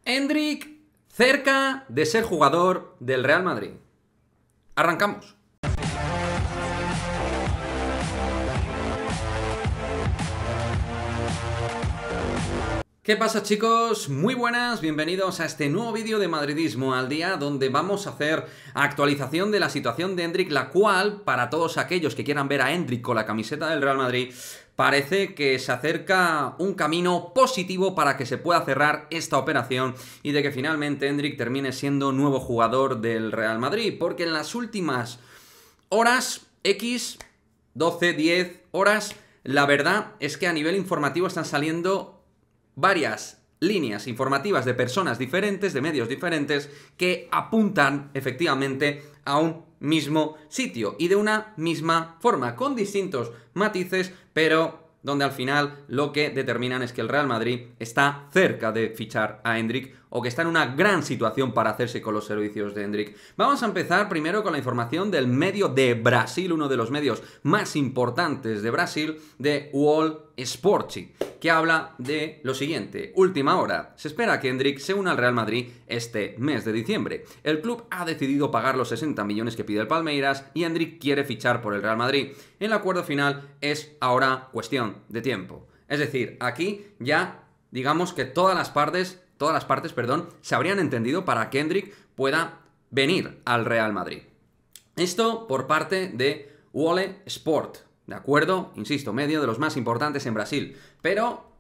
Endrick cerca de ser jugador del Real Madrid. Arrancamos. ¿Qué pasa, chicos? Muy buenas, bienvenidos a este nuevo vídeo de Madridismo al día, donde vamos a hacer actualización de la situación de Endrick, la cual, para todos aquellos que quieran ver a Endrick con la camiseta del Real Madrid, parece que se acerca un camino positivo para que se pueda cerrar esta operación y de que finalmente Endrick termine siendo nuevo jugador del Real Madrid, porque en las últimas horas, 12, 10 horas, la verdad es que a nivel informativo están saliendo varias líneas informativas de personas diferentes, de medios diferentes, que apuntan efectivamente a un mismo sitio y de una misma forma, con distintos matices, pero donde al final lo que determinan es que el Real Madrid está cerca de fichar a Endrick o que está en una gran situación para hacerse con los servicios de Endrick. Vamos a empezar primero con la información del medio de Brasil, uno de los medios más importantes de Brasil, de UOL Esporte, que habla de lo siguiente. Última hora. Se espera que Endrick se una al Real Madrid este mes de diciembre. El club ha decidido pagar los 60 millones que pide el Palmeiras y Endrick quiere fichar por el Real Madrid. El acuerdo final es ahora cuestión de tiempo. Es decir, aquí ya digamos que todas las partes, se habrían entendido para que Endrick pueda venir al Real Madrid. Esto por parte de UOL Sport, ¿de acuerdo? Insisto, medio de los más importantes en Brasil. Pero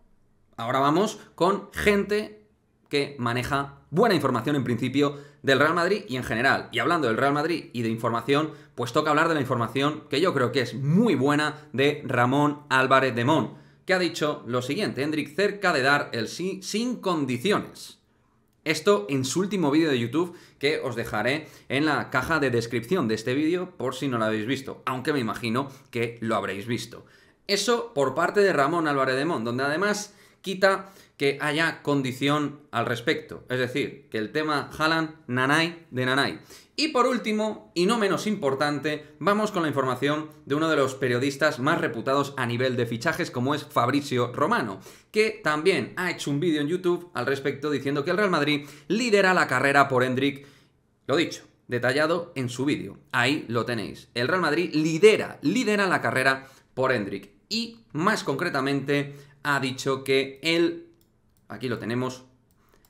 ahora vamos con gente que maneja buena información en principio del Real Madrid y en general. Y hablando del Real Madrid y de información, pues toca hablar de la información que yo creo que es muy buena de Ramón Álvarez de Mon, que ha dicho lo siguiente: Endrick cerca de dar el sí sin condiciones. Esto en su último vídeo de YouTube, que os dejaré en la caja de descripción de este vídeo por si no lo habéis visto, aunque me imagino que lo habréis visto. Eso por parte de Ramón Álvarez de Mon, donde además quita que haya condición al respecto. Es decir, que el tema Haaland, nanay de nanay. Y por último, y no menos importante, vamos con la información de uno de los periodistas más reputados a nivel de fichajes, como es Fabrizio Romano, que también ha hecho un vídeo en YouTube al respecto diciendo que el Real Madrid lidera la carrera por Endrick. Lo dicho, detallado en su vídeo. Ahí lo tenéis. El Real Madrid lidera la carrera por Endrick. Y más concretamente ha dicho que aquí lo tenemos,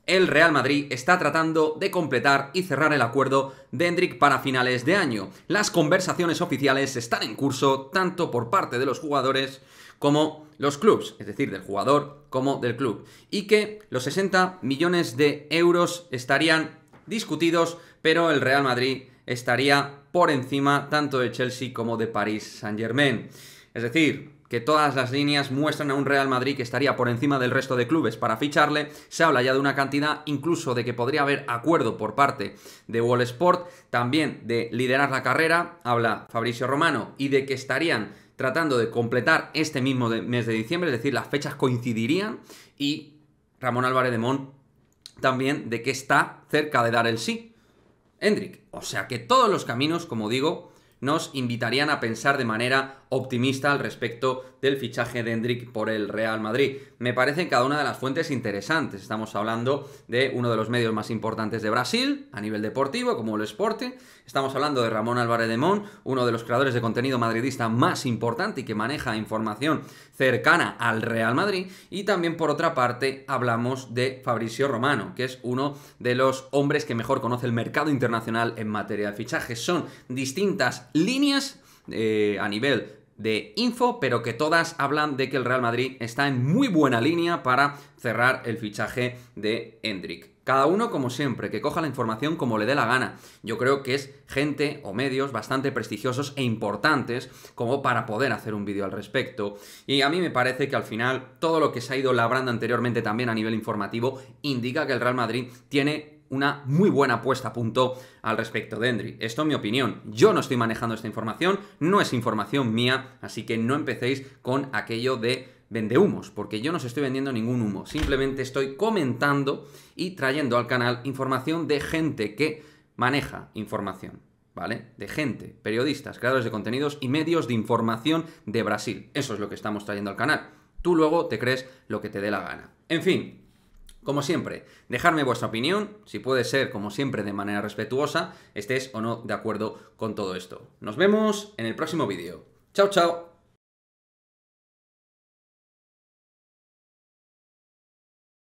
el Real Madrid está tratando de completar y cerrar el acuerdo de Endrick para finales de año. Las conversaciones oficiales están en curso tanto por parte de los jugadores como los clubes, es decir, del jugador como del club. Y que los 60 millones de euros estarían discutidos, pero el Real Madrid estaría por encima tanto de Chelsea como de Paris Saint-Germain. Es decir, que todas las líneas muestran a un Real Madrid que estaría por encima del resto de clubes para ficharle. Se habla ya de una cantidad, incluso de que podría haber acuerdo por parte de UOL Sport, también de liderar la carrera, habla Fabrizio Romano, y de que estarían tratando de completar este mismo mes de diciembre, es decir, las fechas coincidirían, y Ramón Álvarez de Mon también de que está cerca de dar el sí Endrick. O sea que todos los caminos, como digo, nos invitarían a pensar de manera optimista al respecto del fichaje de Endrick por el Real Madrid. Me parecen cada una de las fuentes interesantes. Estamos hablando de uno de los medios más importantes de Brasil a nivel deportivo, como el Esporte. Estamos hablando de Ramón Álvarez de Mon, uno de los creadores de contenido madridista más importante y que maneja información cercana al Real Madrid. Y también, por otra parte, hablamos de Fabrizio Romano, que es uno de los hombres que mejor conoce el mercado internacional en materia de fichajes. Son distintas líneas a nivel de info, pero que todas hablan de que el Real Madrid está en muy buena línea para cerrar el fichaje de Endrick. Cada uno, como siempre, que coja la información como le dé la gana. Yo creo que es gente o medios bastante prestigiosos e importantes como para poder hacer un vídeo al respecto. Y a mí me parece que al final todo lo que se ha ido labrando anteriormente también a nivel informativo indica que el Real Madrid tiene una muy buena puesta a punto al respecto de Endrick. Esto es mi opinión. Yo no estoy manejando esta información, no es información mía, así que no empecéis con aquello de vendehumos, porque yo no os estoy vendiendo ningún humo. Simplemente estoy comentando y trayendo al canal información de gente que maneja información, ¿vale? De gente, periodistas, creadores de contenidos y medios de información de Brasil. Eso es lo que estamos trayendo al canal. Tú luego te crees lo que te dé la gana. En fin, como siempre, dejadme vuestra opinión, si puede ser, como siempre, de manera respetuosa, estés o no de acuerdo con todo esto. Nos vemos en el próximo vídeo. ¡Chao, chao!